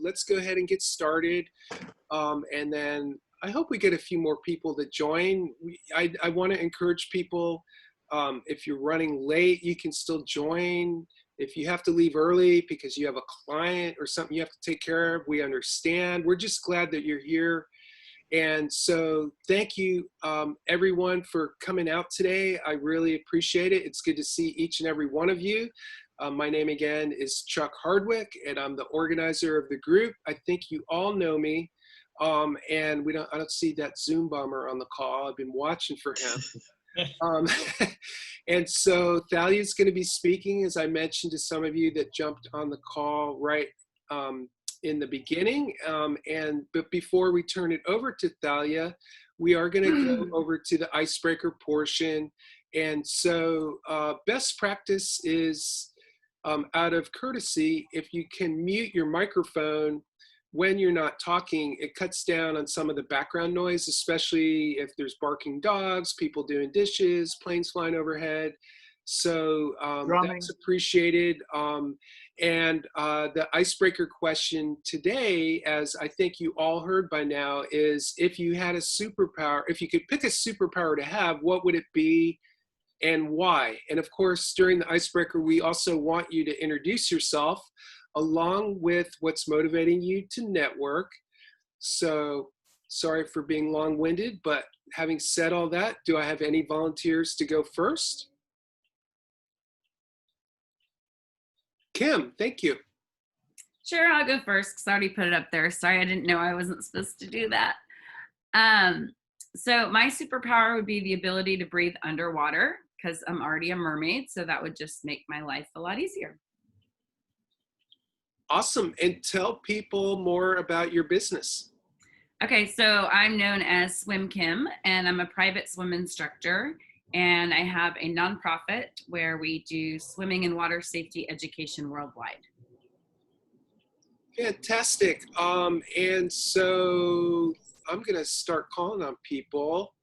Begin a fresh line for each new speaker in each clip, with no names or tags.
let's go ahead and get started. And then I hope we get a few more people that join. I want to encourage people, if you're running late, you can still join. If you have to leave early because you have a client or something you have to take care of, we understand. We're just glad that you're here. And so thank you, everyone, for coming out today. I really appreciate it. It's good to see each and every one of you. My name again is Chuck Hardwick, and I'm the organizer of the group. I think you all know me. And I don't see that Zoom bomber on the call. I've been watching for him. And so Thalia is going to be speaking, as I mentioned to some of you that jumped on the call right in the beginning. But before we turn it over to Thalia, we are going to go over to the icebreaker portion. And so best practice is, out of courtesy, if you can mute your microphone when you're not talking, it cuts down on some of the background noise, especially if there's barking dogs, people doing dishes, planes flying overhead. So that's appreciated. And the icebreaker question today, as I think you all heard by now, is if you had a superpower, if you could pick a superpower to have, what would it be and why? And of course, during the icebreaker, we also want you to introduce yourself along with what's motivating you to network. So sorry for being long-winded, but having said all that, do I have any volunteers to go first? Kim, thank you.
Sure, I'll go first because I already put it up there. Sorry, I didn't know I wasn't supposed to do that. So my superpower would be the ability to breathe underwater because I'm already a mermaid, so that would just make my life a lot easier.
Awesome. And tell people more about your business.
Okay, so I'm known as Swim Kim, and I'm a private swim instructor, and I have a nonprofit where we do swimming and water safety education worldwide.
Fantastic. And so I'm going to start calling on people.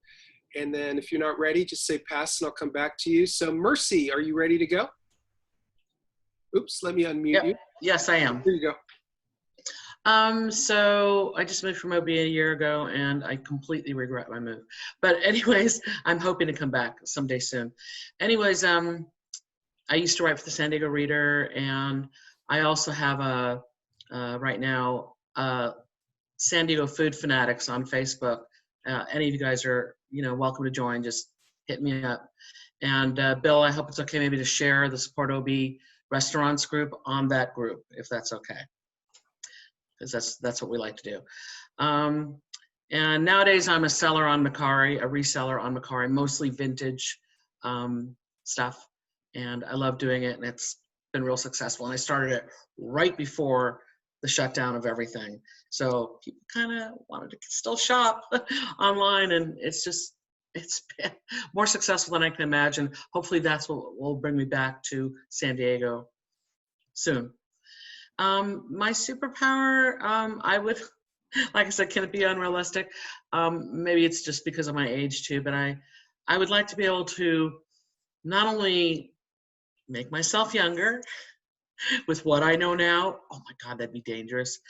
And then if you're not ready, just say pass and I'll come back to you. So Mercy, are you ready to go? Oops, let me unmute
Yep.
you.
Yes, I am.
Here you go.
So I just moved from OB a year ago and I completely regret my move. But anyways, I'm hoping to come back someday soon. Anyways, I used to write for the San Diego Reader, and I also have right now, San Diego Food Fanatics on Facebook. Any of you guys are, welcome to join, just hit me up. And Bill, I hope it's okay maybe to share the Support OB Restaurants group on that group, if that's okay. Because that's what we like to do. And nowadays I'm a seller on Mercari, a reseller on Mercari, mostly vintage stuff. And I love doing it, and it's been real successful. And I started it right before the shutdown of everything. So people kind of wanted to still shop online, and it's been more successful than I can imagine. Hopefully that's what will bring me back to San Diego soon. My superpower, I would, like I said, can it be unrealistic? Maybe it's just because of my age too, but I would like to be able to not only make myself younger with what I know now, oh my God, that'd be dangerous,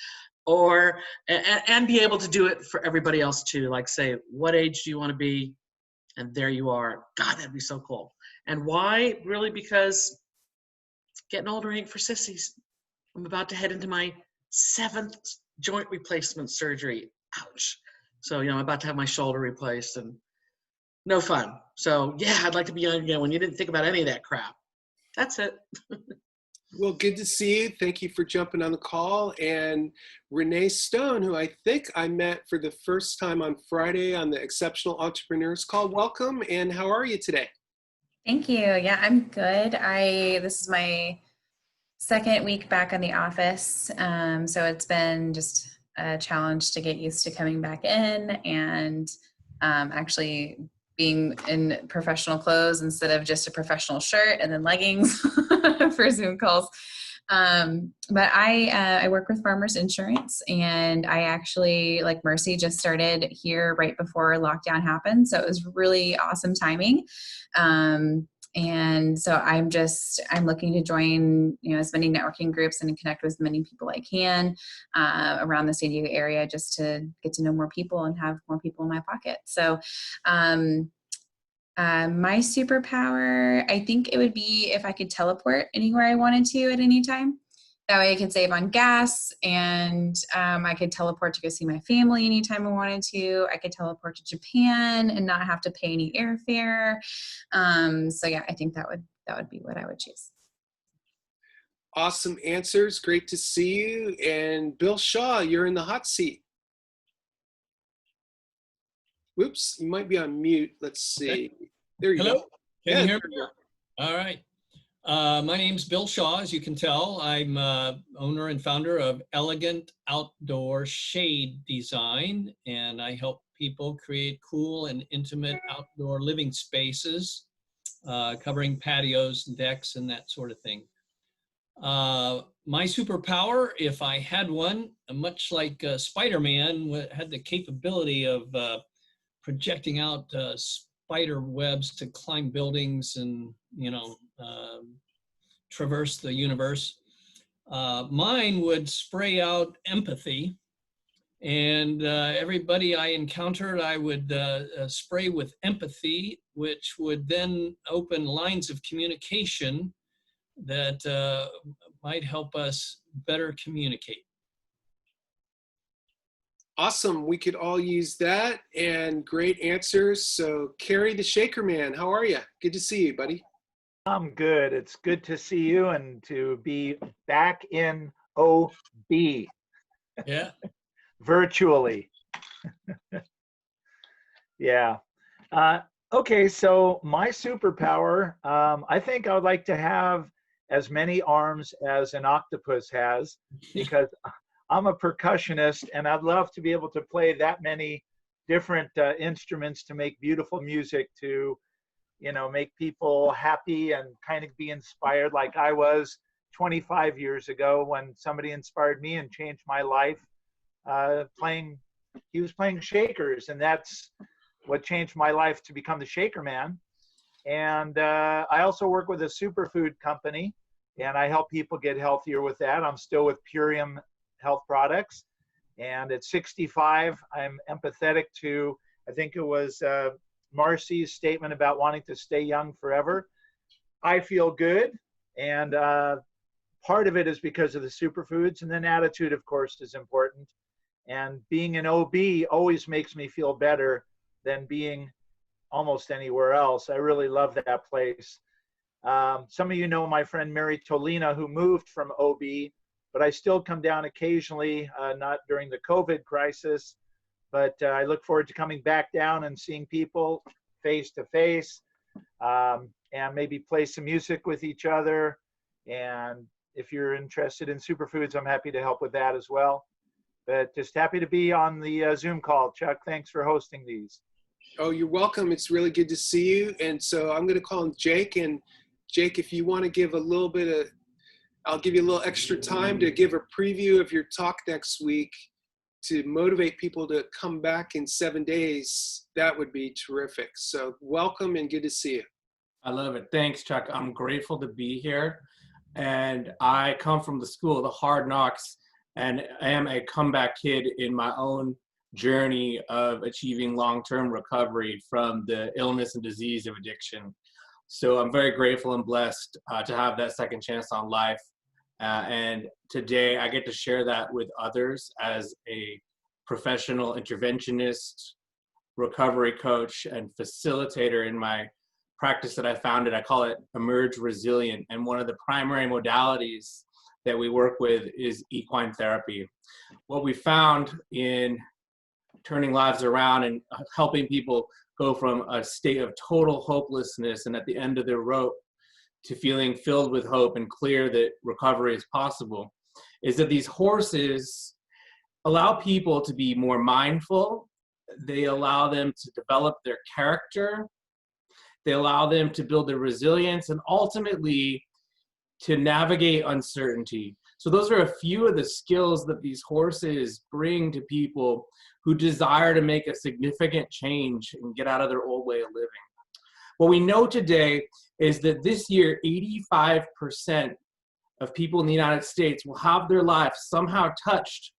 and be able to do it for everybody else too. Like say, what age do you want to be? And there you are. God, that'd be so cool. And why? Really, because getting older ain't for sissies. I'm about to head into my 7th joint replacement surgery. Ouch. So, I'm about to have my shoulder replaced, and no fun. So, yeah, I'd like to be young again when you didn't think about any of that crap. That's it.
Well, good to see you. Thank you for jumping on the call. And Renee Stone, who I think I met for the first time on Friday on the Exceptional Entrepreneurs Call. Welcome, and how are you today?
Thank you. Yeah, I'm good. This is my 2nd week back in the office. So it's been just a challenge to get used to coming back in and actually being in professional clothes instead of just a professional shirt and then leggings for Zoom calls. But I work with Farmers Insurance, and I actually, like Mercy, just started here right before lockdown happened. So it was really awesome timing. And so I'm looking to join, as many networking groups and connect with as many people I can around the San Diego area, just to get to know more people and have more people in my pocket. So my superpower, I think it would be if I could teleport anywhere I wanted to at any time. That way I could save on gas, and I could teleport to go see my family anytime I wanted to. I could teleport to Japan and not have to pay any airfare. So yeah, I think that would be what I would choose.
Awesome answers. Great to see you. And Bill Shaw, you're in the hot seat. Whoops, you might be on mute. Let's see.
Okay.
There you
Hello?
go.
Can you hear
there
me?
you go.
All right. My name's Bill Shaw, as you can tell. I'm owner and founder of Elegant Outdoor Shade Design, and I help people create cool and intimate outdoor living spaces, covering patios, decks, and that sort of thing. My superpower, if I had one, much like Spider-Man, had the capability of projecting out spider webs to climb buildings and, traverse the universe. Mine would spray out empathy, and everybody I encountered, I would spray with empathy, which would then open lines of communication that might help us better communicate.
Awesome. We could all use that, and great answers. So Carrie the Shaker Man, how are you? Good to see you, buddy.
I'm good. It's good to see you and to be back in OB.
Yeah.
Virtually. Yeah. Okay, so my superpower, I think I would like to have as many arms as an octopus has, because I'm a percussionist and I'd love to be able to play that many different instruments to make beautiful music, to make people happy and kind of be inspired like I was 25 years ago when somebody inspired me and changed my life. He was playing shakers, and that's what changed my life to become the Shaker Man. And I also work with a superfood company, and I help people get healthier with that. I'm still with Purium Health Products. And at 65, I'm empathetic to, I think it was Marcy's statement about wanting to stay young forever. I feel good, and part of it is because of the superfoods, and then attitude, of course, is important. And being an OB always makes me feel better than being almost anywhere else. I really love that place. Some of you know my friend Mary Tolina, who moved from OB, but I still come down occasionally, not during the COVID crisis. But I look forward to coming back down and seeing people face to face, and maybe play some music with each other. And if you're interested in superfoods, I'm happy to help with that as well. But just happy to be on the Zoom call. Chuck, thanks for hosting these.
Oh, you're welcome. It's really good to see you. And so I'm going to call him Jake. And Jake, if you want to give a little bit of, I'll give you a little extra time to give a preview of your talk next week, to motivate people to come back in 7 days. That would be terrific. So welcome and good to see you.
I love it. Thanks, Chuck. I'm grateful to be here. And I come from the school of the hard knocks, and I am a comeback kid in my own journey of achieving long-term recovery from the illness and disease of addiction. So I'm very grateful and blessed to have that second chance on life. And today I get to share that with others as a professional interventionist, recovery coach, and facilitator in my practice that I founded. I call it Emerge Resilient. And one of the primary modalities that we work with is equine therapy. What we found in turning lives around and helping people go from a state of total hopelessness and at the end of their rope to feeling filled with hope and clear that recovery is possible, is that these horses allow people to be more mindful. They allow them to develop their character. They allow them to build their resilience and ultimately to navigate uncertainty. So those are a few of the skills that these horses bring to people who desire to make a significant change and get out of their old way of living. What we know today is that this year, 85% of people in the United States will have their life somehow touched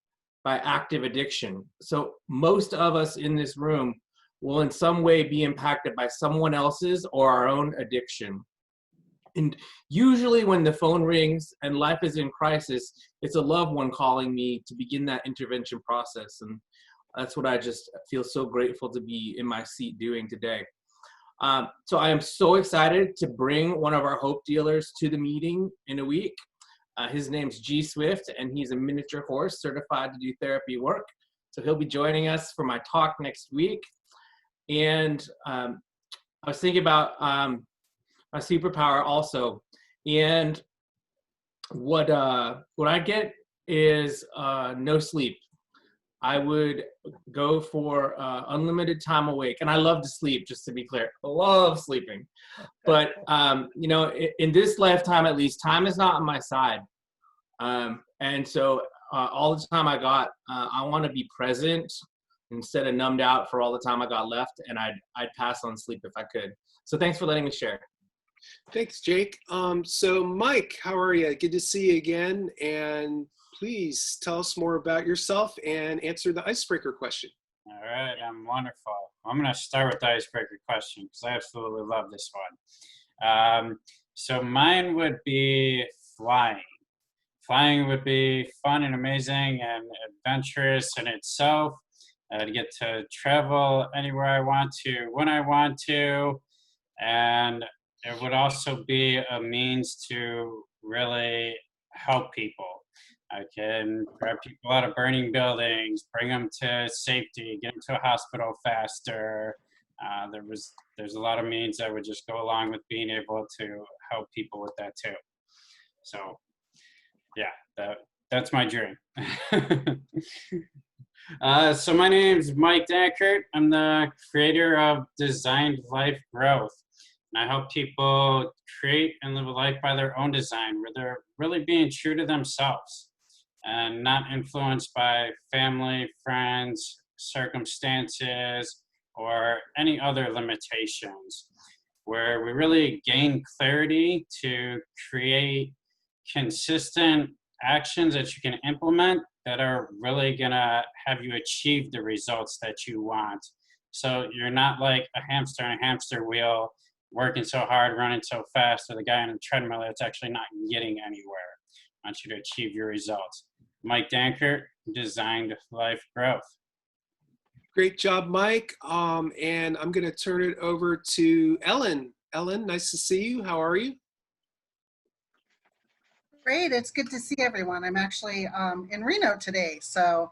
by active addiction. So most of us in this room will in some way be impacted by someone else's or our own addiction. And usually when the phone rings and life is in crisis, it's a loved one calling me to begin that intervention process. And that's what I just feel so grateful to be in my seat doing today. So I am so excited to bring one of our Hope dealers to the meeting in a week. His name's G Swift, and he's a miniature horse certified to do therapy work. So he'll be joining us for my talk next week. And I was thinking about my superpower also. And what I get is no sleep. I would go for unlimited time awake. And I love to sleep, just to be clear. I love sleeping. But, you know, in this lifetime, at least, time is not on my side. And so all the time I got, I want to be present instead of numbed out for all the time I got left. And I'd pass on sleep if I could. So thanks for letting me share.
Thanks, Jake. So Mike, how are you? Good to see you again. And please tell us more about yourself and answer the icebreaker question.
All right, I'm wonderful. I'm going to start with the icebreaker question because I absolutely love this one. So mine would be flying. Flying would be fun and amazing and adventurous in itself. I'd get to travel anywhere I want to, when I want to, and it would also be a means to really help people. I can grab people out of burning buildings, bring them to safety, get them to a hospital faster. There's a lot of means that would just go along with being able to help people with that too. So yeah, that's my dream. So my name is Mike Dankert. I'm the creator of Designed Life Growth. And I help people create and live a life by their own design, where they're really being true to themselves and not influenced by family, friends, circumstances, or any other limitations, where we really gain clarity to create consistent actions that you can implement that are really gonna have you achieve the results that you want. So you're not like a hamster in a hamster wheel, working so hard, running so fast, or the guy on a treadmill that's actually not getting anywhere. I want you to achieve your results. Mike Dankert, Designed Life Growth.
Great job, Mike. And I'm going to turn it over to Ellen. Ellen, nice to see you. How are you?
Great, it's good to see everyone. I'm actually in Reno today, so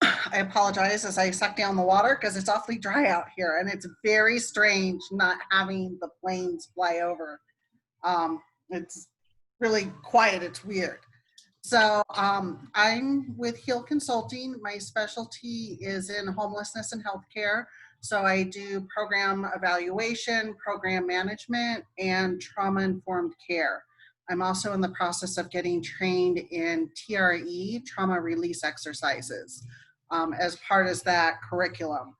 I apologize as I suck down the water because it's awfully dry out here, and it's very strange not having the planes fly over. It's really quiet, it's weird. So I'm with Heal Consulting. My specialty is in homelessness and healthcare. So I do program evaluation, program management, and trauma-informed care. I'm also in the process of getting trained in TRE, trauma release exercises, as part of that curriculum.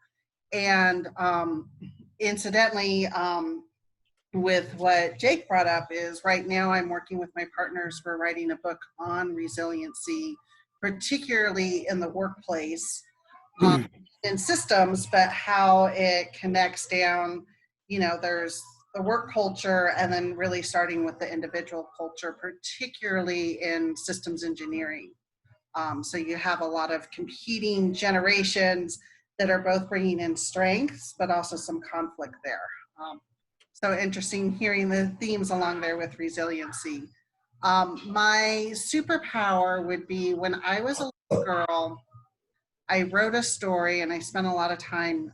And incidentally, with what Jake brought up is right now I'm working with my partners for writing a book on resiliency, particularly in the workplace, in systems, but how it connects down, you know, there's the work culture and then really starting with the individual culture, particularly in systems engineering. So you have a lot of competing generations that are both bringing in strengths, but also some conflict there. So interesting hearing the themes along there with resiliency. My superpower would be when I was a little girl, I wrote a story and I spent a lot of time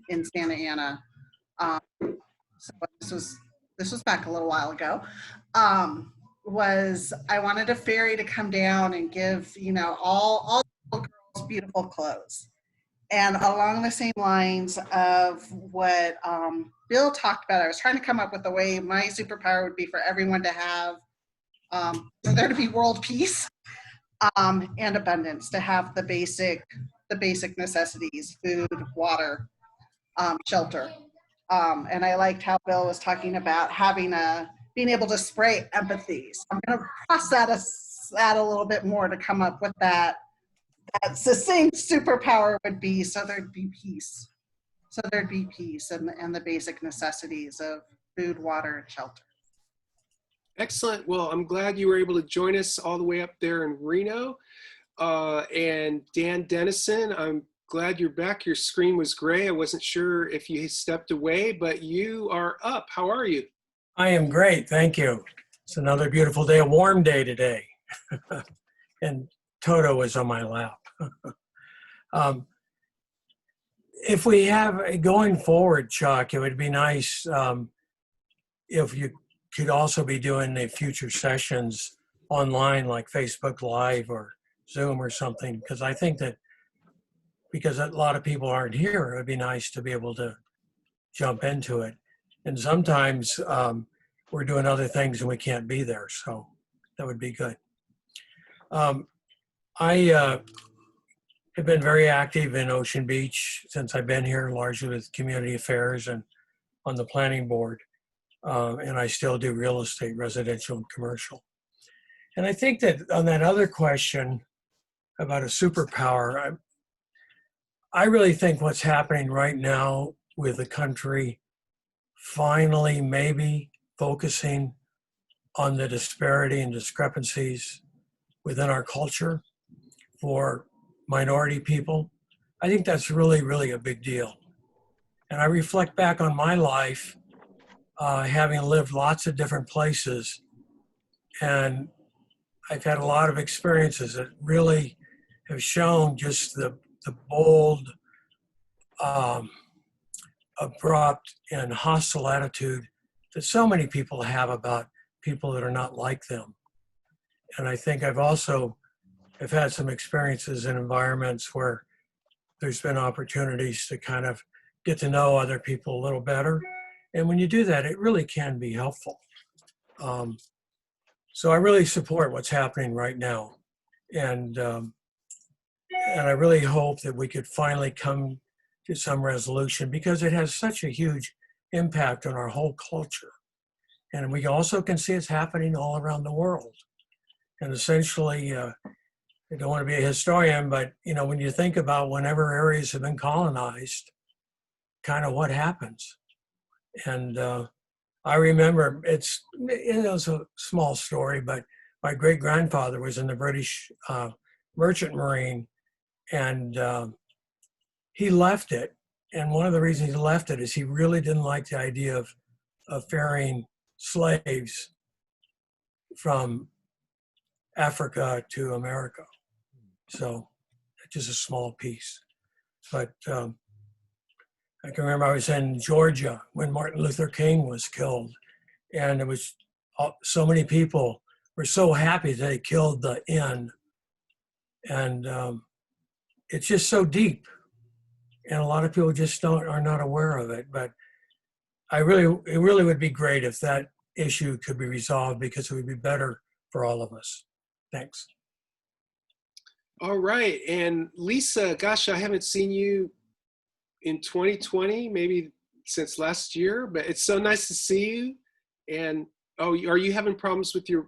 in Santa Ana. So this was back a little while ago. Was I wanted a fairy to come down and give, you know, all little girls beautiful clothes. And along the same lines of what Bill talked about, I was trying to come up with a way my superpower would be for everyone to have, for there to be world peace and abundance, to have the basic necessities, food, water, shelter. And I liked how Bill was talking about being able to spray empathy. So I'm going to process that a little bit more to come up with that succinct superpower would be, so there'd be peace. So there'd be peace and the basic necessities of food, water, and shelter.
Excellent. Well, I'm glad you were able to join us all the way up there in Reno. And Dan Dennison, I'm glad you're back. Your screen was gray. I wasn't sure if you stepped away, but you are up. How are you?
I am great, thank you. It's another beautiful day, a warm day today. And Toto is on my lap. If we have, going forward, Chuck, it would be nice if you could also be doing the future sessions online, like Facebook Live or Zoom or something, because I think that because a lot of people aren't here, it would be nice to be able to jump into it. And sometimes we're doing other things and we can't be there, so that would be good. I have been very active in Ocean Beach since I've been here, largely with community affairs and on the planning board. And I still do real estate, residential and commercial. And I think that on that other question about a superpower, I really think what's happening right now with the country finally maybe focusing on the disparity and discrepancies within our culture for minority people, I think that's really, really a big deal. And I reflect back on my life, having lived lots of different places, and I've had a lot of experiences that really have shown just the bold, abrupt, and hostile attitude that so many people have about people that are not like them. And I think I've also have had some experiences in environments where there's been opportunities to kind of get to know other people a little better. And when you do that, it really can be helpful. So I really support what's happening right now. And I really hope that we could finally come to some resolution, because it has such a huge impact on our whole culture. And we also can see it's happening all around the world. And essentially, I don't want to be a historian, but when you think about whenever areas have been colonized, kind of what happens. And I remember it's a small story, but my great grandfather was in the British Merchant Marine, and he left it. And one of the reasons he left it is he really didn't like the idea of ferrying slaves from Africa to America. So just a small piece. But I can remember I was in Georgia when Martin Luther King was killed, and it was so many people were so happy that they killed the N. And it's just so deep, and a lot of people just are not aware of it. But it really would be great if that issue could be resolved, because it would be better for all of us. Thanks.
All right. And Lisa, gosh, I haven't seen you in 2020, maybe since last year, but it's so nice to see you. And are you having problems with your,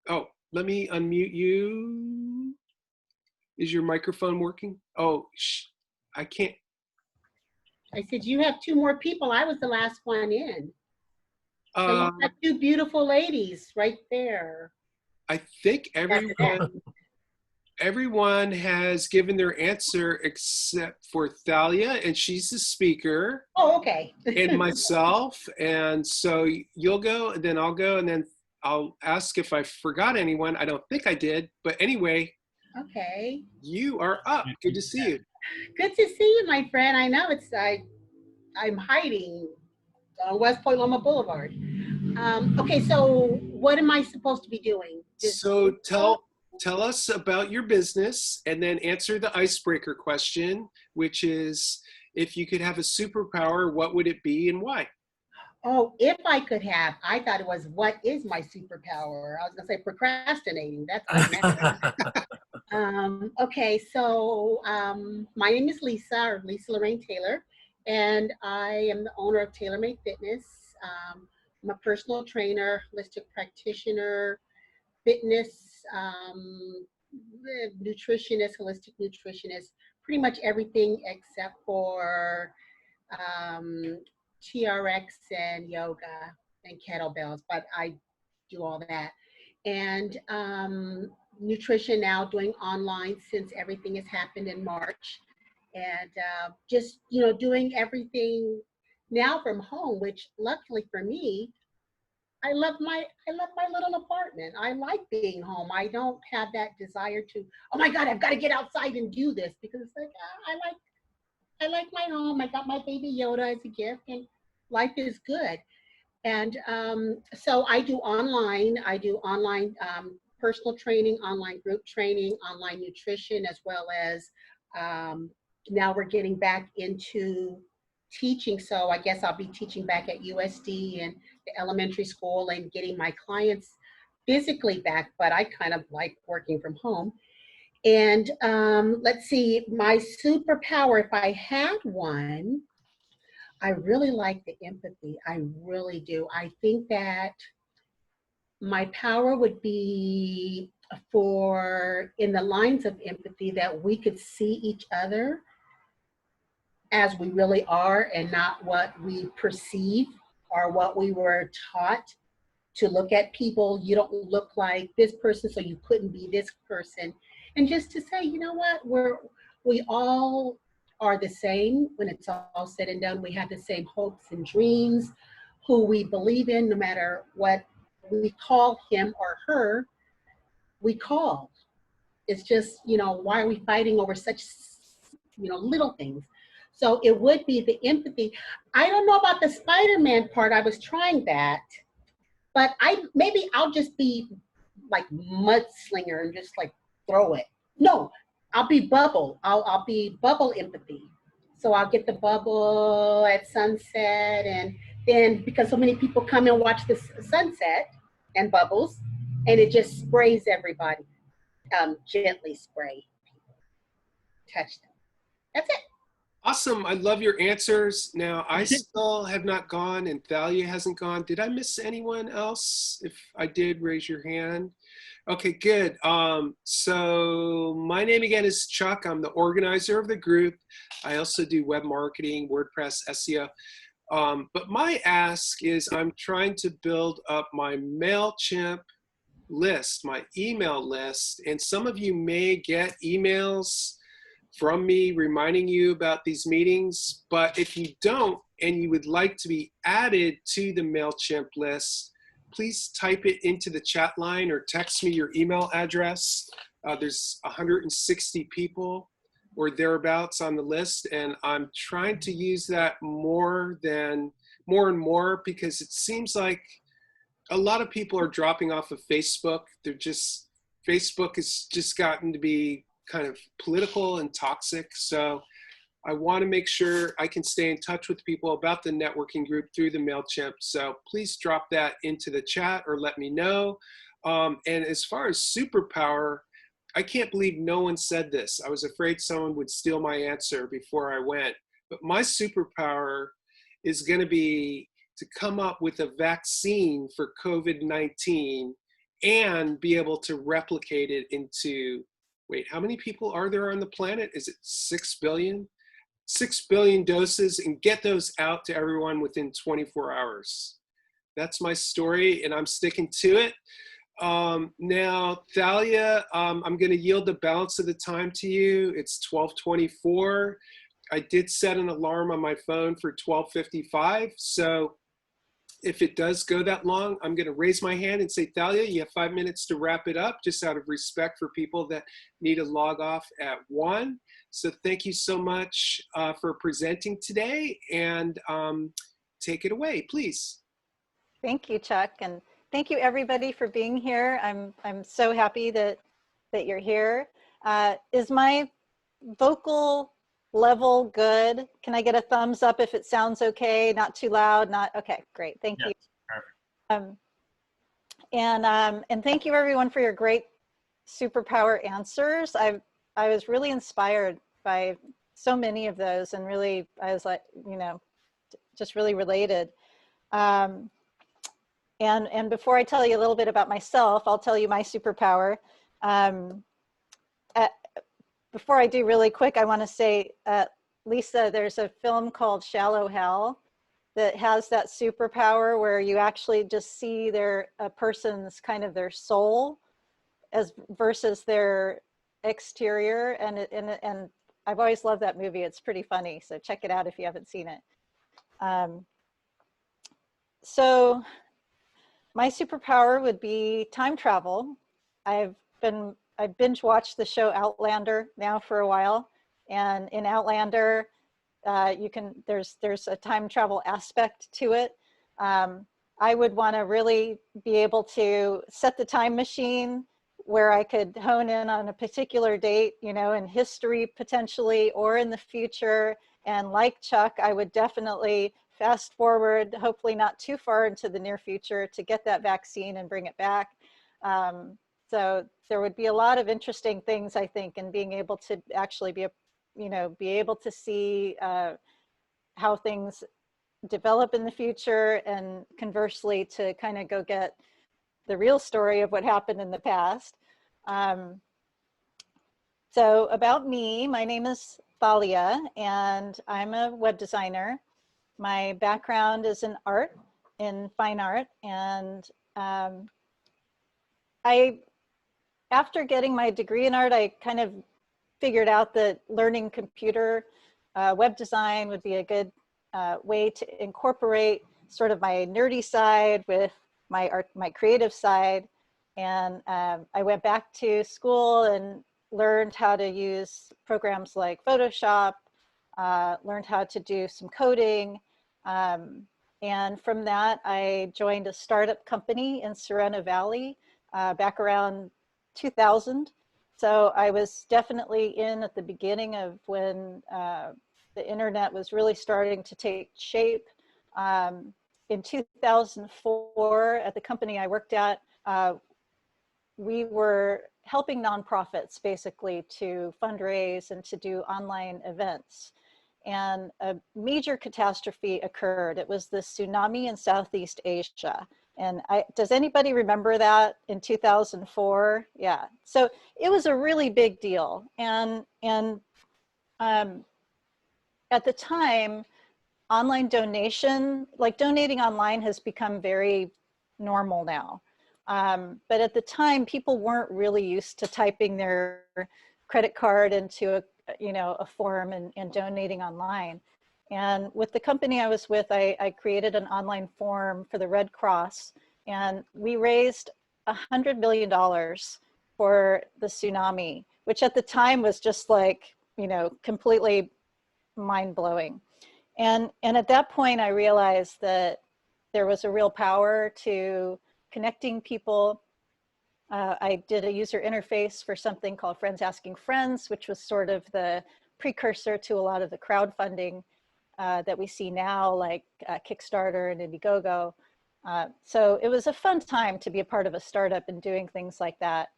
let me unmute you. Is your microphone working? I can't.
I said, you have two more people. I was the last one in. So you got two beautiful ladies right there.
I think everyone has given their answer except for Thalia, and she's the speaker.
Oh, okay.
And myself. And so you'll go, and then I'll go, and then I'll ask if I forgot anyone. I don't think I did, but anyway.
Okay.
You are up. Good to see you.
Good to see you, my friend. I know I'm hiding on West Point Loma Boulevard. Okay, so what am I supposed to be doing?
So tell us about your business, and then answer the icebreaker question, which is, if you could have a superpower, what would it be and why?
Oh, if I could have, I thought it was, what is my superpower? I was gonna say procrastinating. That's what I meant. Okay, so my name is Lisa, or Lisa Lorraine Taylor, and I am the owner of TaylorMade Fitness. I'm a personal trainer, holistic practitioner, fitness nutritionist, holistic nutritionist, pretty much everything except for TRX and yoga and kettlebells, but I do all that. And nutrition now, doing online since everything has happened in March. And just, doing everything now from home, which luckily for me, I love my little apartment. I like being home. I don't have that desire to, oh my God, I've got to get outside and do this, because it's like, I like my home. I got my baby Yoda as a gift, and life is good. And so I do online personal training, online group training, online nutrition, as well as now we're getting back into teaching. So I guess I'll be teaching back at USD and the elementary school and getting my clients physically back, but I kind of like working from home. And let's see, my superpower, if I had one, I really like the empathy. I really do. I think that my power would be in the lines of empathy, that we could see each other as we really are and not what we perceive or what we were taught to look at people. You don't look like this person, so you couldn't be this person. And just to say, you know what, we all are the same when it's all said and done. We have the same hopes and dreams, who we believe in, no matter what we call him or her, we call. It's just, why are we fighting over such, little things? So it would be the empathy. I don't know about the Spider-Man part. I was trying that, but maybe I'll just be like mudslinger and just like throw it. No, I'll be bubble. I'll be bubble empathy. So I'll get the bubble at sunset, and then because so many people come and watch the sunset and bubbles, and it just sprays everybody. Gently spray people, touch them. That's it.
Awesome. I love your answers. Now, I still have not gone, and Thalia hasn't gone. Did I miss anyone else? If I did, raise your hand. Okay, good. So my name again is Chuck. I'm the organizer of the group. I also do web marketing, WordPress, SEO. But my ask is I'm trying to build up my MailChimp list, my email list. And some of you may get emails from me reminding you about these meetings. But if you don't, and you would like to be added to the MailChimp list, please type it into the chat line or text me your email address. There's 160 people or thereabouts on the list, and I'm trying to use that more and more, because it seems like a lot of people are dropping off of Facebook. Facebook has just gotten to be kind of political and toxic. So I want to make sure I can stay in touch with people about the networking group through the MailChimp. So please drop that into the chat or let me know. And as far as superpower, I can't believe no one said this. I was afraid someone would steal my answer before I went. But my superpower is going to be to come up with a vaccine for COVID-19 and be able to replicate it into, wait, how many people are there on the planet? Is it 6 billion? 6 billion doses, and get those out to everyone within 24 hours. That's my story, and I'm sticking to it. Now, Thalia, I'm going to yield the balance of the time to you. It's 12:24. I did set an alarm on my phone for 12:55. So if it does go that long, I'm going to raise my hand and say, Thalia, you have 5 minutes to wrap it up, just out of respect for people that need to log off at 1. So thank you so much for presenting today, and take it away, please.
Thank you, Chuck, and thank you everybody for being here. I'm so happy that you're here. Is my vocal level good? Can I get a thumbs up if it sounds okay? Not too loud, not okay, great. Thank you. Perfect. And thank you everyone for your great superpower answers. I was really inspired by so many of those, and really, I was like, you know, just really related. And before I tell you a little bit about myself, I'll tell you my superpower. Uh, Before I do, really quick, I want to say, Lisa, there's a film called Shallow Hal that has that superpower where you actually just see a person's kind of their soul as versus their exterior. And I've always loved that movie. It's pretty funny. So check it out if you haven't seen it. So my superpower would be time travel. I've binge watched the show Outlander now for a while, and in Outlander, there's a time travel aspect to it. I would want to really be able to set the time machine where I could hone in on a particular date, you know, in history potentially, or in the future. And like Chuck, I would definitely fast forward, hopefully not too far into the near future, to get that vaccine and bring it back. So there would be a lot of interesting things, I think, in being able to actually be able to see how things develop in the future, and conversely to kind of go get the real story of what happened in the past. So about me, my name is Thalia, and I'm a web designer. My background is in art, in fine art, and after getting my degree in art, I kind of figured out that learning computer web design would be a good way to incorporate sort of my nerdy side with my creative side. And I went back to school and learned how to use programs like Photoshop, learned how to do some coding. And from that, I joined a startup company in Sereno Valley back around 2000. So I was definitely in at the beginning of when the internet was really starting to take shape. In 2004, at the company I worked at, we were helping nonprofits basically to fundraise and to do online events. And a major catastrophe occurred. It was the tsunami in Southeast Asia. And does anybody remember that in 2004? Yeah, so it was a really big deal. And at the time, online donation, like donating online, has become very normal now. But at the time, people weren't really used to typing their credit card into a form and donating online. And with the company I was with, I created an online form for the Red Cross, and we raised $100 million for the tsunami, which at the time was just like, completely mind-blowing. And at that point, I realized that there was a real power to connecting people. I did a user interface for something called Friends Asking Friends, which was sort of the precursor to a lot of the crowdfunding that we see now, like Kickstarter and Indiegogo. So it was a fun time to be a part of a startup and doing things like that.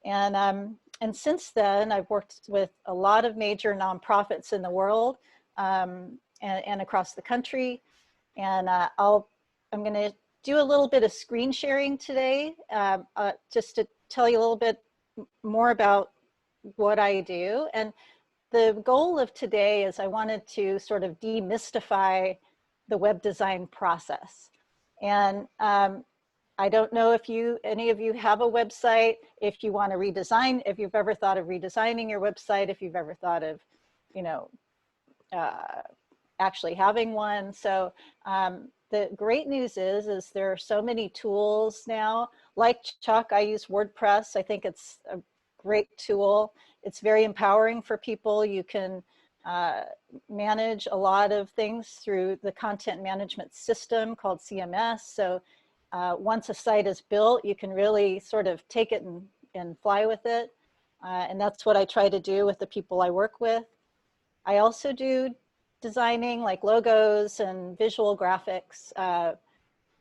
And since then, I've worked with a lot of major nonprofits in the world and across the country. And I'm going to do a little bit of screen sharing today, just to tell you a little bit more about what I do. And the goal of today is I wanted to sort of demystify the web design process. And I don't know if any of you have a website, if you want to redesign, if you've ever thought of redesigning your website, if you've ever thought of, actually having one. So the great news is there are so many tools now. Like Chuck, I use WordPress. I think it's a great tool. It's very empowering for people. You can manage a lot of things through the content management system called CMS. So once a site is built, you can really sort of take it and fly with it. And that's what I try to do with the people I work with. I also do designing like logos and visual graphics.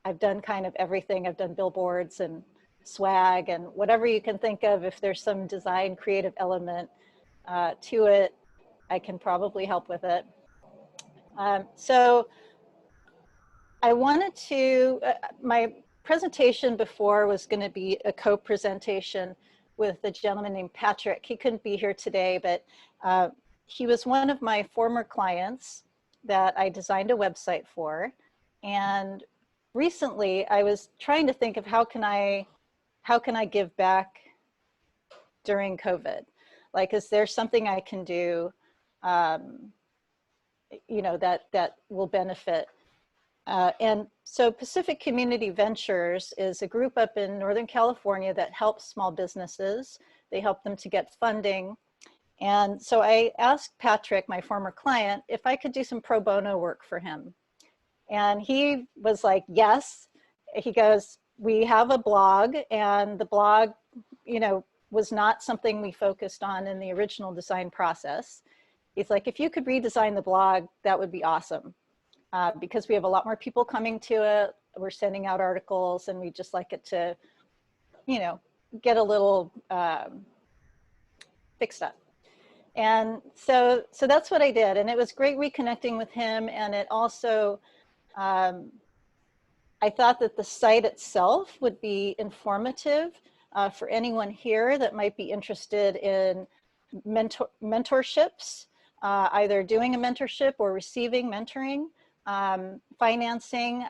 I've done kind of everything. I've done billboards and swag and whatever you can think of if there's some design creative element to it. I can probably help with it. So I wanted to, my presentation before was going to be a co-presentation with a gentleman named Patrick. He couldn't be here today, but he was one of my former clients that I designed a website for. And recently I was trying to think of how can I give back during COVID? Like, is there something I can do, you know, that will benefit? And so Pacific Community Ventures is a group up in Northern California that helps small businesses. They help them to get funding. And so I asked Patrick, my former client, if I could do some pro bono work for him. And he was like, yes. He goes, we have a blog, and the blog, you know, was not something we focused on in the original design process. He's like, if you could redesign the blog, that would be awesome. Because we have a lot more people coming to it. We're sending out articles, and we just like it to, you know, get a little fixed up. And so that's what I did. And it was great reconnecting with him. And it also, I thought that the site itself would be informative for anyone here that might be interested in mentorships, either doing a mentorship or receiving mentoring. Financing,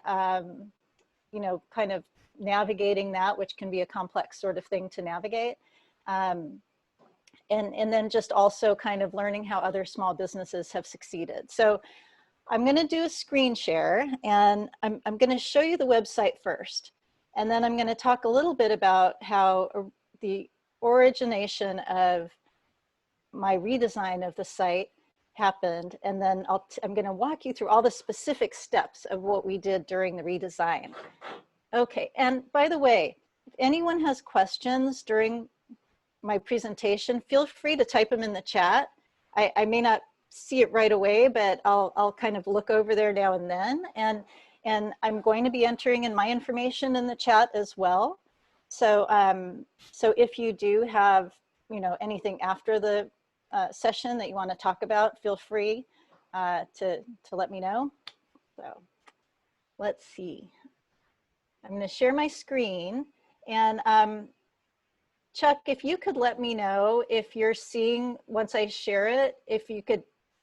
you know, kind of navigating that, which can be a complex sort of thing to navigate. And then just also kind of learning how other small businesses have succeeded. So I'm going to do a screen share, and I'm going to show you the website first. And then I'm going to talk a little bit about how the origination of my redesign of the site happened, and then I'm going to walk you through all the specific steps of what we did during the redesign. Okay, and by the way, if anyone has questions during my presentation, feel free to type them in the chat. I may not see it right away, but I'll kind of look over there now and then, and I'm going to be entering in my information in the chat as well. So so if you do have, you know, anything after the session that you want to talk about, feel free to let me know. So let's see. I'm going to share my screen, and Chuck, if you could let me know if you're seeing, once I share it, if you could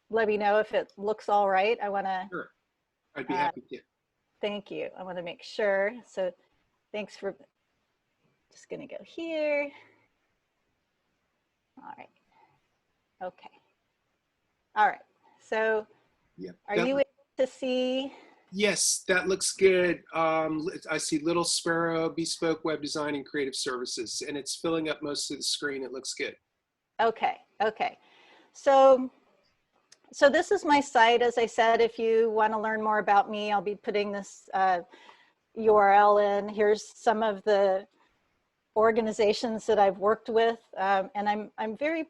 let me know if it looks all right. I want to.
Sure, I'd be happy to.
Thank you. I want to make sure. So thanks for, just going to go here. All right. Okay. All right. So
Yeah.
are you able to see?
Yes, that looks good. I see Little Sparrow, Bespoke Web Design, and Creative Services, and it's filling up most of the screen. It looks good.
Okay. Okay. So this is my site. As I said, if you want to learn more about me, I'll be putting this URL in. Here's some of the organizations that I've worked with, and I'm very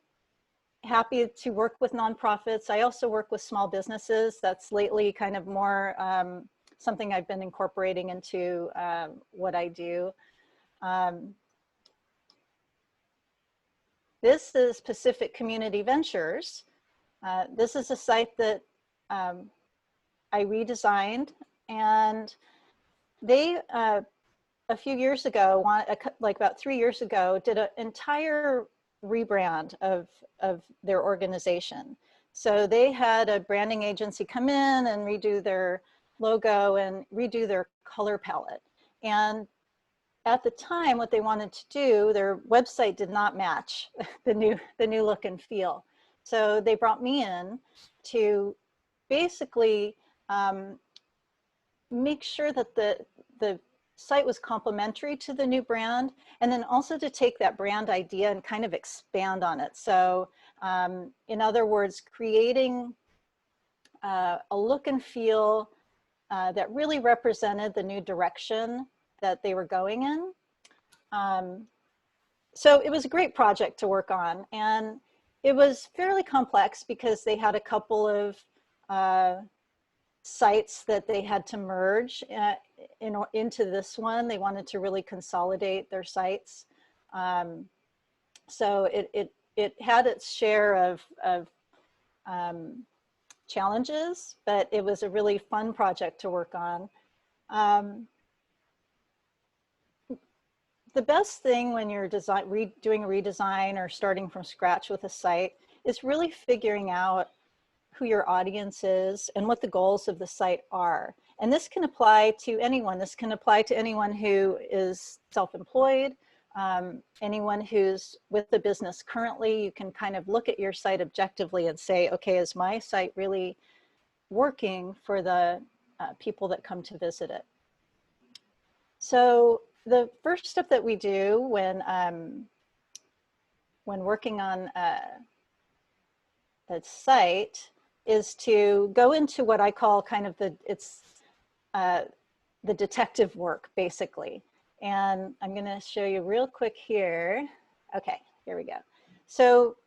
happy to work with nonprofits. I also work with small businesses. That's lately kind of more something I've been incorporating into what I do. This is Pacific Community Ventures. This is a site that I redesigned, and they, a few years ago, like about 3 years ago, did an entire rebrand of their organization. So they had a branding agency come in and redo their logo and redo their color palette. And at the time, what they wanted to do, their website did not match the new look and feel. So they brought me in to basically make sure that the site was complementary to the new brand, and then also to take that brand idea and kind of expand on it. So in other words, creating a look and feel that really represented the new direction that they were going in. So it was a great project to work on, and it was fairly complex because they had a couple of sites that they had to merge into this one. They wanted to really consolidate their sites. So it had its share of challenges, but it was a really fun project to work on. The best thing when you're doing a redesign or starting from scratch with a site is really figuring out who your audience is and what the goals of the site are. And this can apply to anyone. This can apply to anyone who is self-employed, anyone who's with the business currently. You can kind of look at your site objectively and say, okay, is my site really working for the people that come to visit it? So the first step that we do when working on a site is to go into what I call kind of the detective work, basically. And I'm going to show you real quick here. Okay, here we go. So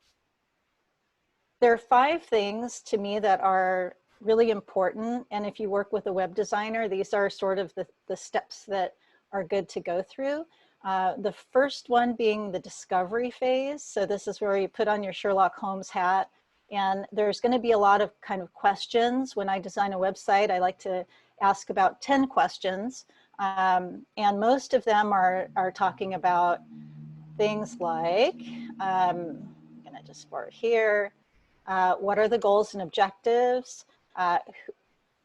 there are 5 things to me that are really important. And if you work with a web designer, these are sort of the steps that are good to go through. The first one being the discovery phase. So this is where you put on your Sherlock Holmes hat. And there's going to be a lot of kind of questions. When I design a website, I like to ask about 10 questions. And most of them are talking about things like, I'm going to just forward here. What are the goals and objectives?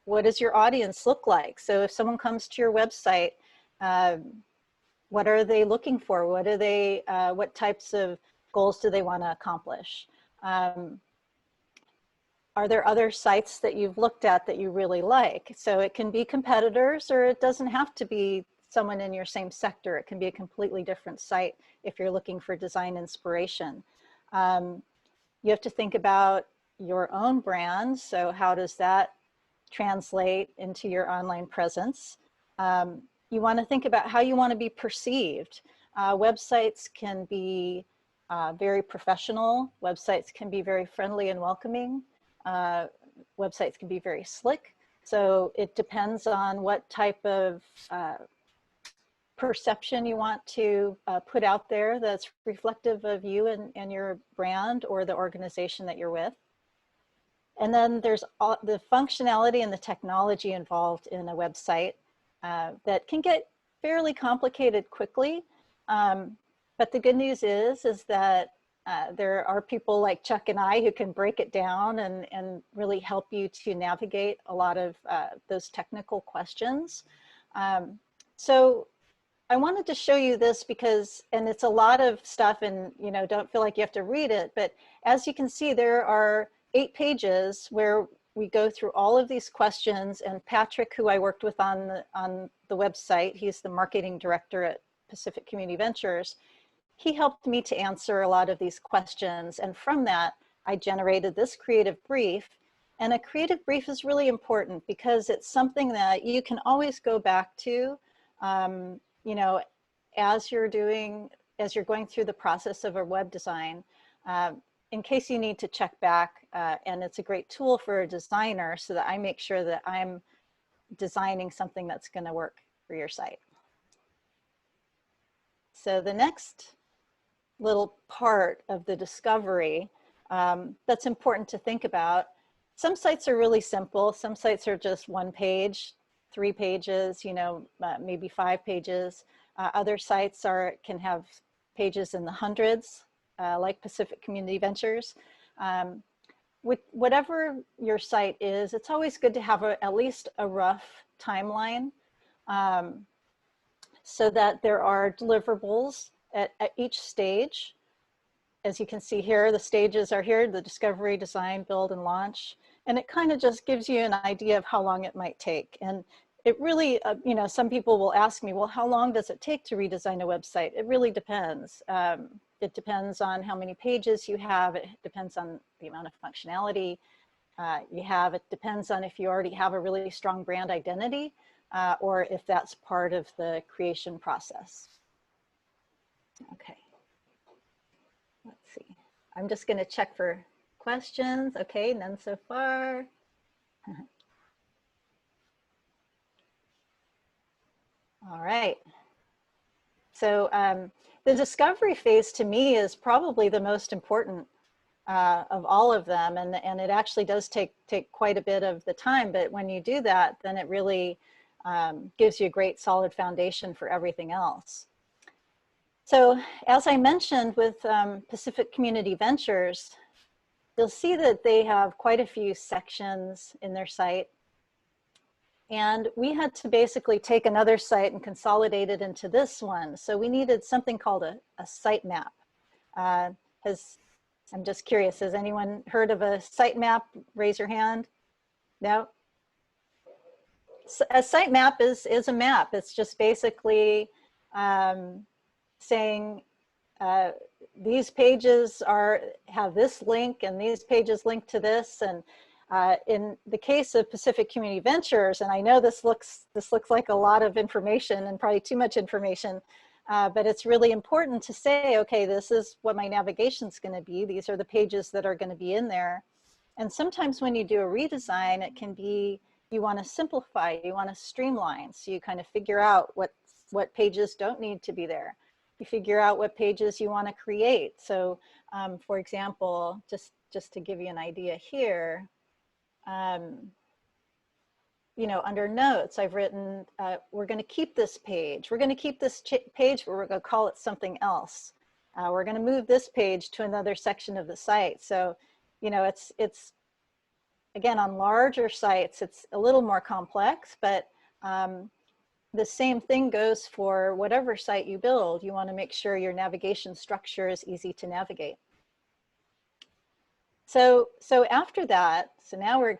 What does your audience look like? So if someone comes to your website, what are they looking for? What are they, what types of goals do they want to accomplish? Are there other sites that you've looked at that you really like? So it can be competitors, or it doesn't have to be someone in your same sector. It can be a completely different site if you're looking for design inspiration. You have to think about your own brand. So how does that translate into your online presence? You want to think about how you want to be perceived. Websites can be very professional. Websites can be very friendly and welcoming. Websites can be very slick. So it depends on what type of perception you want to put out there that's reflective of you and your brand or the organization that you're with. And then there's the functionality and the technology involved in a website that can get fairly complicated quickly. But the good news is that there are people like Chuck and I who can break it down and really help you to navigate a lot of those technical questions. So I wanted to show you this because, and it's a lot of stuff, and don't feel like you have to read it, but as you can see, there are 8 pages where we go through all of these questions, and Patrick, who I worked with on the website, he's the marketing director at Pacific Community Ventures, he helped me to answer a lot of these questions. And from that, I generated this creative brief. And a creative brief is really important because it's something that you can always go back to, as you're going through the process of a web design, in case you need to check back. And it's a great tool for a designer so that I make sure that I'm designing something that's going to work for your site. So the next little part of the discovery that's important to think about. Some sites are really simple. Some sites are just 1 page, 3 pages, maybe 5 pages. Other sites can have pages in the hundreds, like Pacific Community Ventures. With whatever your site is, it's always good to have at least a rough timeline so that there are deliverables at each stage. As you can see here, the stages are here: the discovery, design, build, and launch. And it kind of just gives you an idea of how long it might take. And it really, some people will ask me, well, how long does it take to redesign a website? It really depends. It depends on how many pages you have. It depends on the amount of functionality you have. It depends on if you already have a really strong brand identity or if that's part of the creation process. Okay, let's see. I'm just going to check for questions. Okay, none so far. All right. So the discovery phase to me is probably the most important of all of them, and it actually does take quite a bit of the time, but when you do that, then it really gives you a great solid foundation for everything else. So as I mentioned with Pacific Community Ventures, you'll see that they have quite a few sections in their site. And we had to basically take another site and consolidate it into this one. So we needed something called a sitemap. I'm just curious, has anyone heard of a sitemap? Raise your hand. No? So a sitemap is a map. It's just basically saying these pages have this link and these pages link to this. And in the case of Pacific Community Ventures, and I know this looks like a lot of information and probably too much information, but it's really important to say, okay, this is what my navigation is going to be. These are the pages that are going to be in there. And sometimes when you do a redesign, it can be, you want to simplify, you want to streamline. So you kind of figure out what pages don't need to be there. You figure out what pages you want to create. So for example, just to give you an idea here, you know, under notes, I've written, we're going to keep this page. We're going to keep this page, but we're going to call it something else. We're going to move this page to another section of the site. So, you know, it's again, on larger sites, it's a little more complex, but the same thing goes for whatever site you build. You want to make sure your navigation structure is easy to navigate. So after that, so now we're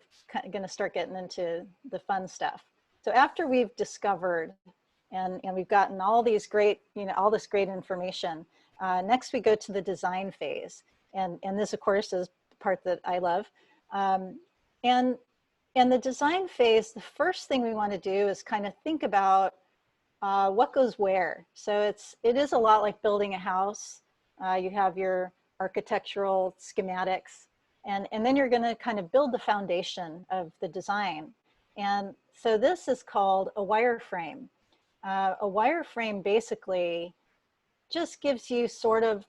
going to start getting into the fun stuff. So after we've discovered and we've gotten all these great, you know, all this great information, next we go to the design phase. And this, of course, is the part that I love. And the design phase, the first thing we want to do is kind of think about what goes where. So it is a lot like building a house. You have your architectural schematics, and then you're going to kind of build the foundation of the design. And so this is called a wireframe. A wireframe basically just gives you sort of,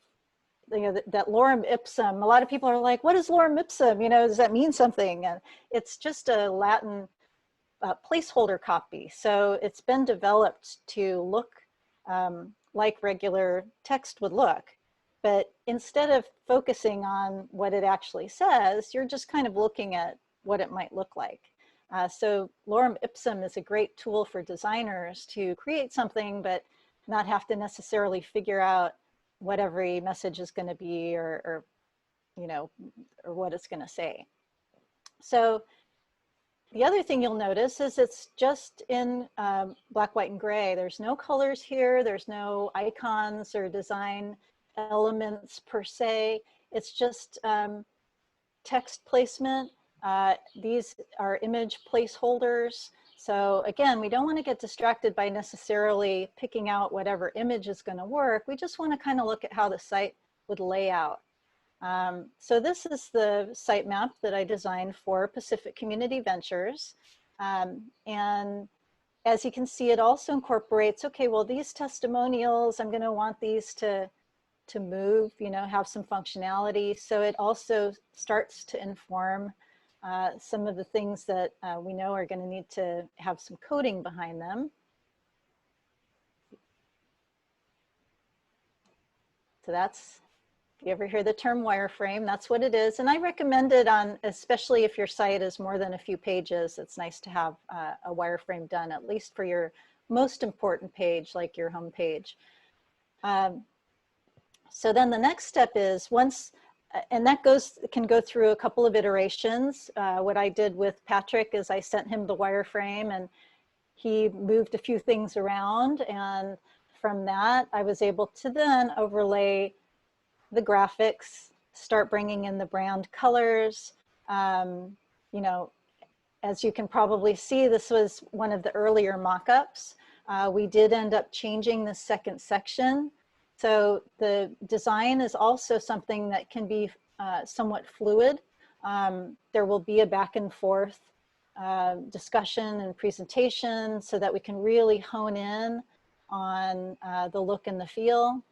you know, that lorem ipsum. A lot of people are like, what is lorem ipsum? You know, does that mean something? And it's just a Latin placeholder copy. So it's been developed to look like regular text would look. But instead of focusing on what it actually says, you're just kind of looking at what it might look like. So lorem ipsum is a great tool for designers to create something, but not have to necessarily figure out what every message is going to be or you know, or what it's going to say. So the other thing you'll notice is it's just in black, white, and gray. There's no colors here. There's no icons or design elements per se. It's just text placement. These are image placeholders. So again, we don't want to get distracted by necessarily picking out whatever image is going to work. We just want to kind of look at how the site would lay out. So this is the sitemap that I designed for Pacific Community Ventures. And as you can see, it also incorporates, okay, well, these testimonials, I'm going to want these to move, you know, have some functionality. So it also starts to inform some of the things that we know are going to need to have some coding behind them. So that's, if you ever hear the term wireframe, that's what it is. And I recommend it on, especially if your site is more than a few pages, it's nice to have a wireframe done, at least for your most important page, like your home page. So then the next step is once, and that can go through a couple of iterations. What I did with Patrick is I sent him the wireframe and he moved a few things around. And from that, I was able to then overlay the graphics, start bringing in the brand colors. You know, as you can probably see, this was one of the earlier mock-ups. We did end up changing the second section. So the design is also something that can be somewhat fluid. There will be a back and forth discussion and presentation so that we can really hone in on the look and the feel.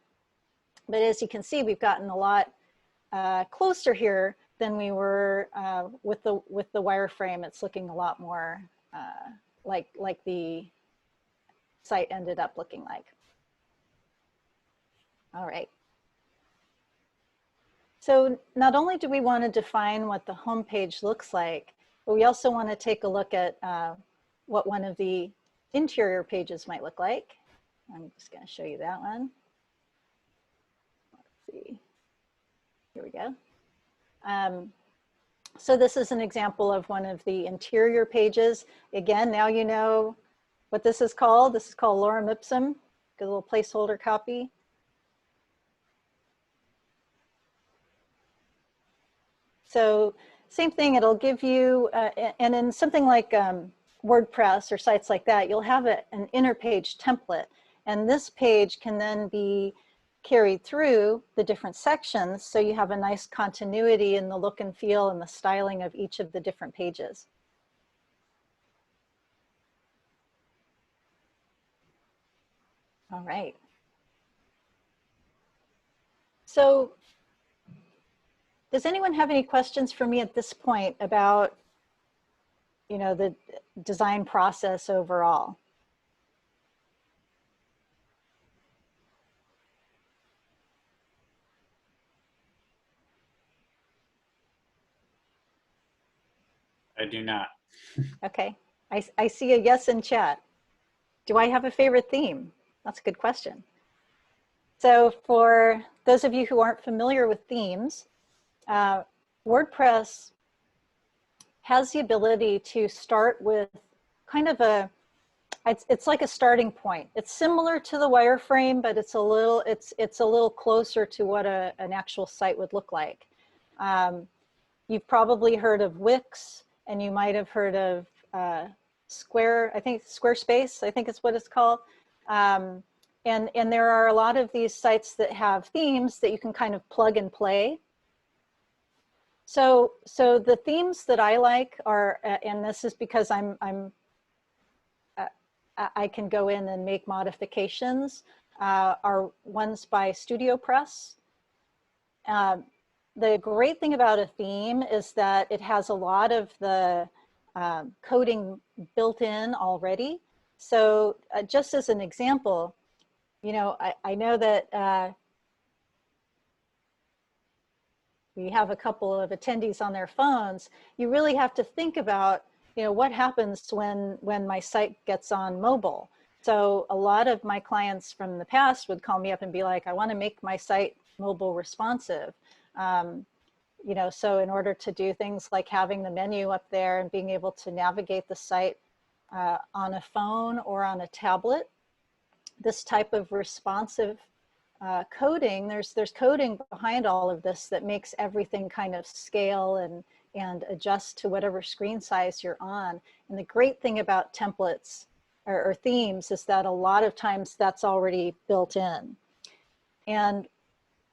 But as you can see, we've gotten a lot closer here than we were with the wireframe. It's looking a lot more like the site ended up looking like. All right. So not only do we want to define what the home page looks like, but we also want to take a look at what one of the interior pages might look like. I'm just going to show you that one. Let's see. Here we go. So this is an example of one of the interior pages. Again, now you know what this is called. This is called Lorem Ipsum. Get a little placeholder copy. So same thing, it'll give you, and in something like WordPress or sites like that, you'll have an inner page template. And this page can then be carried through the different sections, so you have a nice continuity in the look and feel and the styling of each of the different pages. All right. So does anyone have any questions for me at this point about, you know, the design process overall?
I do not.
Okay, I see a yes in chat. Do I have a favorite theme? That's a good question. So for those of you who aren't familiar with themes, WordPress has the ability to start with kind of it's like a starting point. It's similar to the wireframe, but it's a little closer to what an actual site would look like. You've probably heard of Wix, and you might have heard of Squarespace, I think is what it's called. And there are a lot of these sites that have themes that you can kind of plug and play. So the themes that I like are, and this is because I can go in and make modifications, are ones by StudioPress. The great thing about a theme is that it has a lot of the coding built in already. So just as an example, you know, I know that we have a couple of attendees on their phones. You really have to think about, you know, what happens when my site gets on mobile. So a lot of my clients from the past would call me up and be like, I want to make my site mobile responsive. You know, so in order to do things like having the menu up there and being able to navigate the site on a phone or on a tablet, this type of responsive coding, there's coding behind all of this that makes everything kind of scale and adjust to whatever screen size you're on. And the great thing about templates or themes is that a lot of times that's already built in. And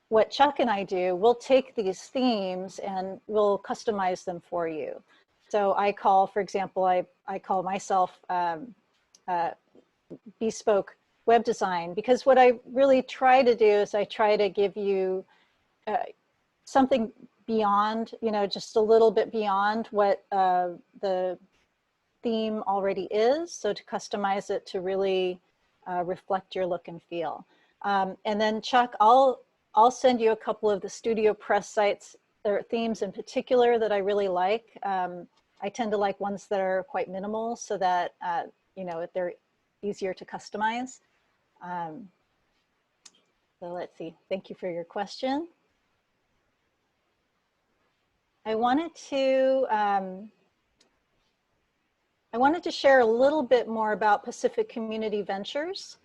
what Chuck and I do, we'll take these themes and we'll customize them for you. So I call, for example, I call myself Bespoke Web Design, because what I really try to do is I try to give you something beyond, you know, just a little bit beyond what the theme already is. So to customize it to really reflect your look and feel. And then Chuck, I'll send you a couple of the StudioPress sites or themes in particular that I really like. I tend to like ones that are quite minimal so that, you know, they're easier to customize. So let's see, thank you for your question. I wanted to share a little bit more about Pacific Community Ventures.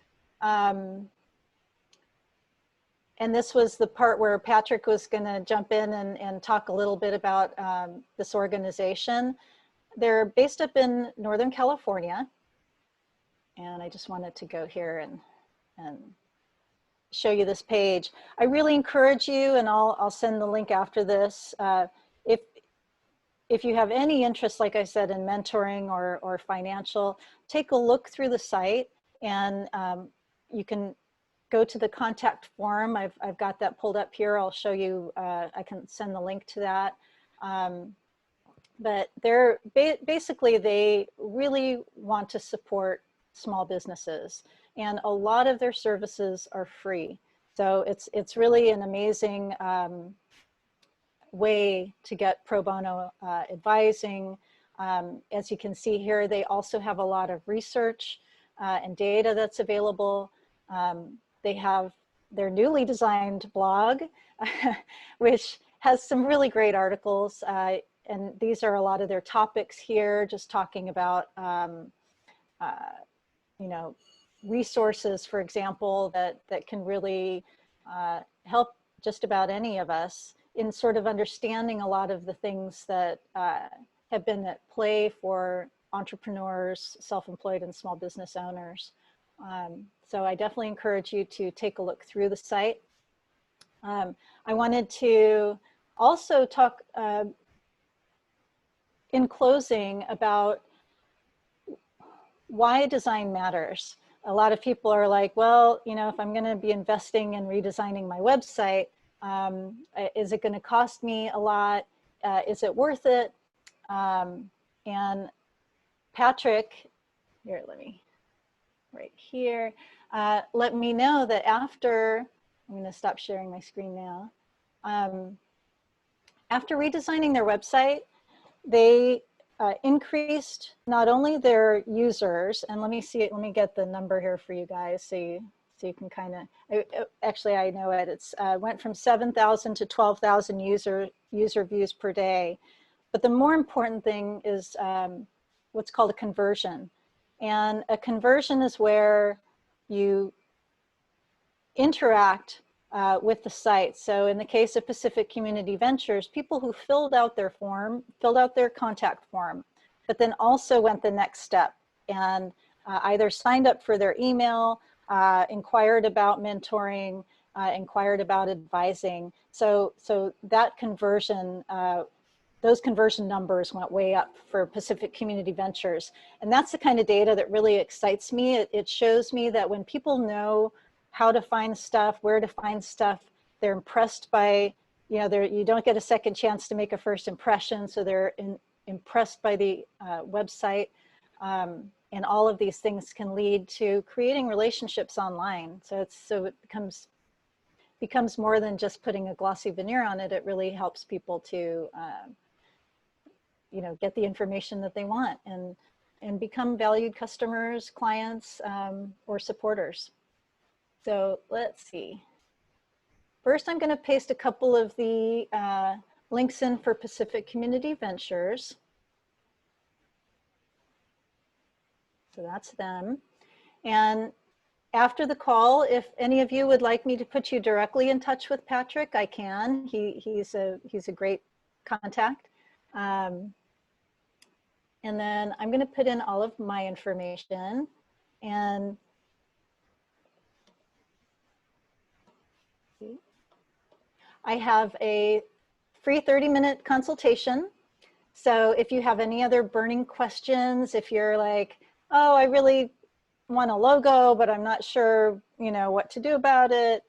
And this was the part where Patrick was going to jump in and talk a little bit about this organization. They're based up in Northern California. And I just wanted to go here and show you this page. I really encourage you, and I'll send the link after this. If you have any interest, like I said, in mentoring or financial, take a look through the site, and you can go to the contact form. I've got that pulled up here. I'll show you, I can send the link to that. But they're basically, they really want to support small businesses, and a lot of their services are free. So it's really an amazing way to get pro bono advising. As you can see here, they also have a lot of research and data that's available. They have their newly designed blog, which has some really great articles. And these are a lot of their topics here, just talking about, you know, resources, for example, that can really help just about any of us in sort of understanding a lot of the things that have been at play for entrepreneurs, self-employed, and small business owners. So I definitely encourage you to take a look through the site. I wanted to also talk in closing about why design matters. A lot of people are like, well, you know, if I'm going to be investing in redesigning my website, is it going to cost me a lot? Is it worth it? And Patrick, here, let me, right here, let me know that after, I'm going to stop sharing my screen now. After redesigning their website, they increased not only their users, and let me get the number here for you guys so you can kind of, actually I know it, it's went from 7,000 to 12,000 user views per day. But the more important thing is what's called a conversion. And a conversion is where you interact with the site. So in the case of Pacific Community Ventures, people who filled out their form, filled out their contact form, but then also went the next step and either signed up for their email, inquired about mentoring, inquired about advising. So that conversion, those conversion numbers went way up for Pacific Community Ventures. And that's the kind of data that really excites me. It shows me that when people know how to find stuff, where to find stuff, they're impressed by, you know, you don't get a second chance to make a first impression. So they're impressed by the website. And all of these things can lead to creating relationships online. So it becomes more than just putting a glossy veneer on it. It really helps people to, you know, get the information that they want and become valued customers, clients, or supporters. So let's see. First, I'm going to paste a couple of the links in for Pacific Community Ventures. So that's them. And after the call, if any of you would like me to put you directly in touch with Patrick, I can. He's a great contact. And then I'm going to put in all of my information, and I have a free 30-minute consultation. So if you have any other burning questions, if you're like, oh, I really want a logo, but I'm not sure, you know, what to do about it.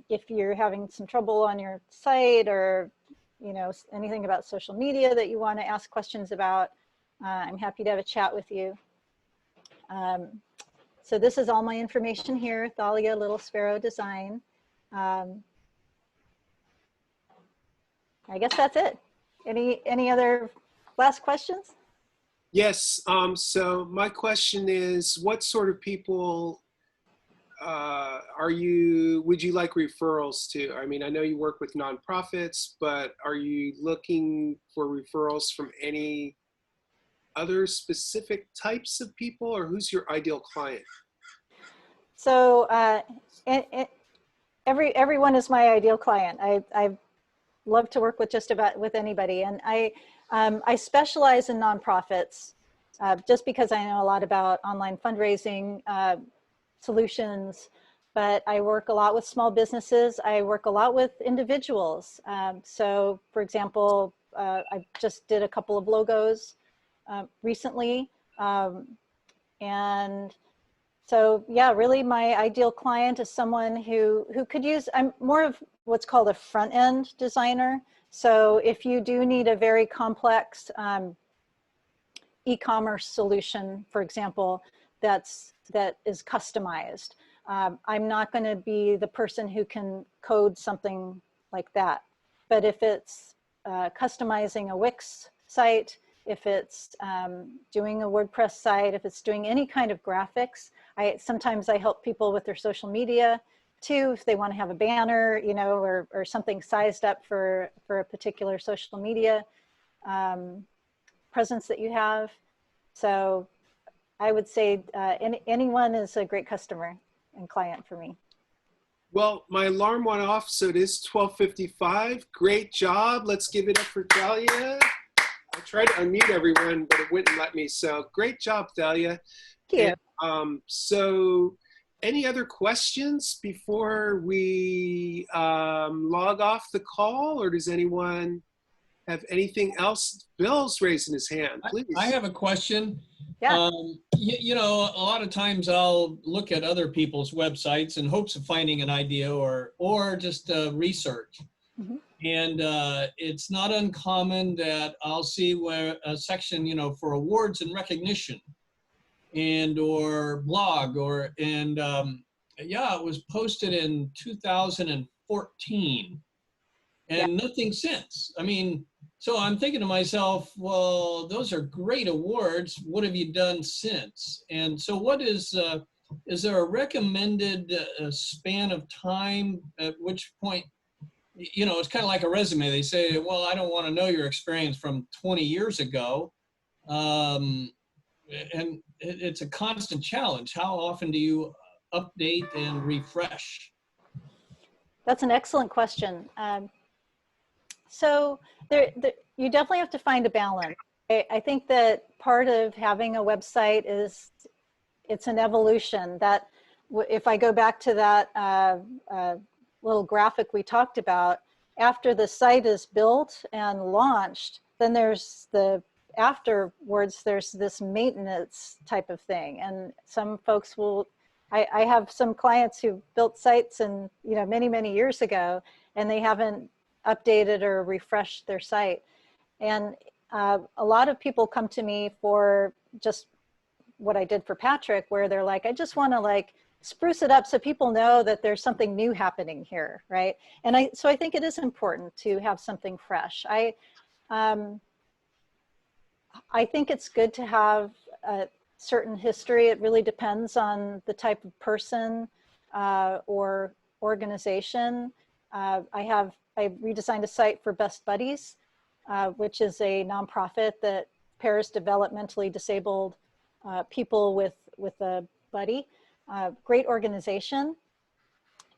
If you're having some trouble on your site, or, you know, anything about social media that you want to ask questions about, I'm happy to have a chat with you. So this is all my information here, Thalia Little Sparrow Design. I guess that's it. Any other last questions?
Yes. So my question is, what sort of people would you like referrals to? I mean, I know you work with nonprofits, but are you looking for referrals from any other specific types of people, or who's your ideal client?
So everyone is my ideal client. I love to work with just about with anybody, and I specialize in nonprofits just because I know a lot about online fundraising solutions, but I work a lot with small businesses. I work a lot with individuals. So for example, I just did a couple of logos recently, and So yeah, really my ideal client is someone who could use, I'm more of what's called a front end designer. So if you do need a very complex e-commerce solution, for example, that is customized, I'm not going to be the person who can code something like that. But if it's customizing a Wix site, if it's doing a WordPress site, if it's doing any kind of graphics, sometimes I help people with their social media too, if they want to have a banner, you know, or something sized up for a particular social media presence that you have. So I would say anyone is a great customer and client for me.
Well, my alarm went off, so it is 12:55. Great job. Let's give it up for Thalia. I tried to unmute everyone, but it wouldn't let me. So great job, Thalia.
Thank you.
And, so any other questions before we log off the call, or does anyone have anything else? Bill's raising his hand, please.
I have a question.
Yeah.
You know, a lot of times I'll look at other people's websites in hopes of finding an idea or just research.
Mhm.
And it's not uncommon that I'll see where a section, you know, for awards and recognition and or blog yeah, it was posted in 2014 and nothing since. I mean, so I'm thinking to myself, well, those are great awards. What have you done since? And so what is there a recommended span of time at which point, you know, it's kind of like a resume. They say, well, I don't want to know your experience from 20 years ago. And it's a constant challenge. How often do you update and refresh?
That's an excellent question. So you definitely have to find a balance. I think that part of having a website is it's an evolution. That if I go back to that little graphic we talked about, after the site is built and launched, then there's afterwards there's this maintenance type of thing. And some folks will, I have some clients who built sites and, you know, many years ago, and they haven't updated or refreshed their site. And a lot of people come to me for just what I did for Patrick, where they're like, I just want to like spruce it up so people know that there's something new happening here, right? And so I think it is important to have something fresh. I think it's good to have a certain history. It really depends on the type of person or organization. I redesigned a site for Best Buddies, which is a nonprofit that pairs developmentally disabled people with a buddy. Great organization.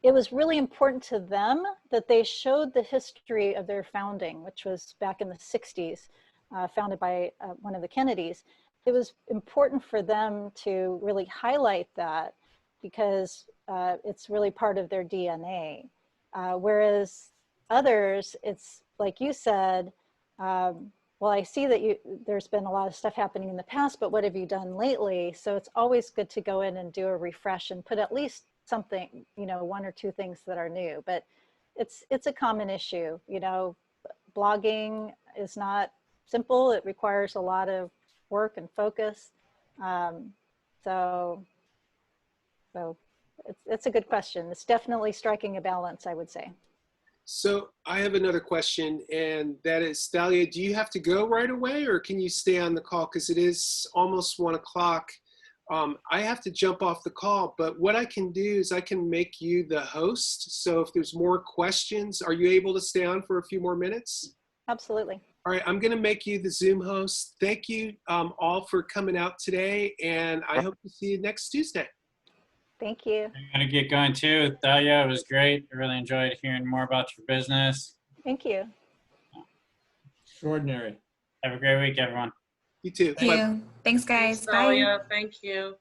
It was really important to them that they showed the history of their founding, which was back in the 60s, founded by one of the Kennedys. It was important for them to really highlight that because it's really part of their DNA. Whereas others, it's like you said, well, I see that there's been a lot of stuff happening in the past, but what have you done lately? So it's always good to go in and do a refresh and put at least something, you know, one or two things that are new. But it's a common issue. You know, blogging is not simple. It requires a lot of work and focus. So it's a good question. It's definitely striking a balance, I would say.
So I have another question, and that is, Thalia, do you have to go right away, or can you stay on the call? Because it is almost 1 o'clock. I have to jump off the call, but what I can do is I can make you the host. So if there's more questions, are you able to stay on for a few more minutes?
Absolutely.
All right, I'm going to make you the Zoom host. Thank you all for coming out today, and I hope to see you next Tuesday.
Thank you.
I'm going to get going too. Thalia, it was great. I really enjoyed hearing more about your business.
Thank you.
Extraordinary.
Have a great week, everyone.
You too.
Thank you. Thanks, guys. Bye.
Thank you.